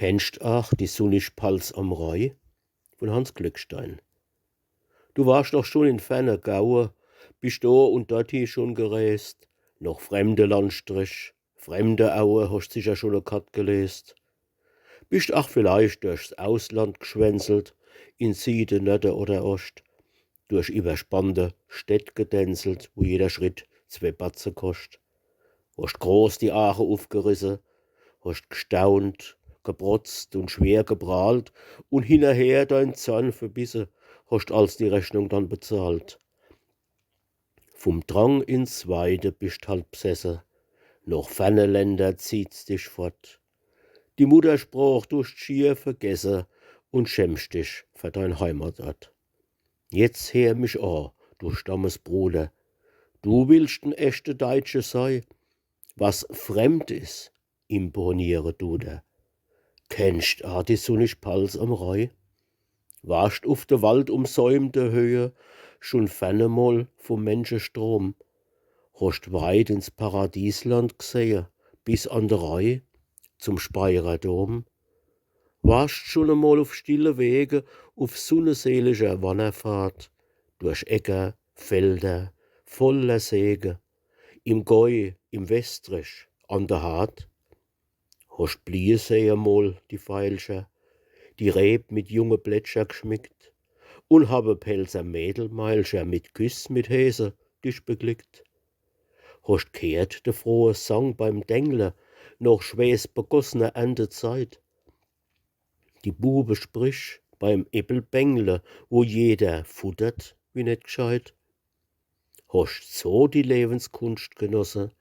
Kennst ach die Sunnispals am Rhein von Hans Glückstein. Du warst doch schon in ferne Gaue, bist da und dorthin schon gereist, noch fremde Landstrich, fremde Aue, hast sicher schon a Kat gelest. Bist ach vielleicht durchs Ausland geschwänzelt, in Süden, Norden oder Ost, durch überspannte Städt gedänzelt, wo jeder Schritt 2 Batzen kost. Hast groß die Aache aufgerissen, hast gestaunt, geprotzt und schwer geprahlt und hinterher dein Zahn verbissen, hast als die Rechnung dann bezahlt. Vom Drang ins Weite bist halt besessen, noch ferne Länder zieht's dich fort. Die Muttersprach durch schier vergessen und schämst dich für dein Heimatort. Jetzt hör mich an, du Stammesbruder, du willst ein echter Deutsche sei, was fremd is, imponiere du da. Kennst a die Sunnispals am Rhein? Warst auf der waldumsäumte Höhe schon ferne mal vom Menschenstrom? Hast weit ins Paradiesland gesehen, bis an der Rhein zum Speyerer Dom? Warst schon einmal auf stille Wege, auf sonnenselige Wanderfahrt, durch Äcker, Felder, voller Segen, im Gäu, im Westrich, an der Hart? Hast Blie sehen mal die Veilscher, die Reb mit junge Blätscher geschmückt, und habe Pelzer Mädelmeilscher mit Küss mit Häse dich beglickt? Hast gehört de frohe Sang beim Dengle, noch schwes begossener Erntezeit? Die Bube sprich beim Äppelbängle, wo jeder futtert wie net gescheit? Hast so die Lebenskunst genossen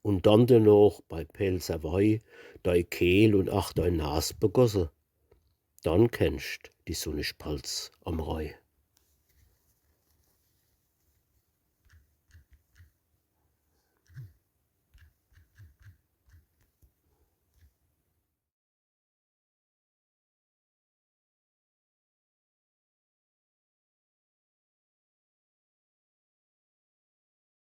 und dann dennoch bei Pelzer Weih dei Kehl und ach dein Nas begossen? Dann kennst die Sunnispals am Rhein.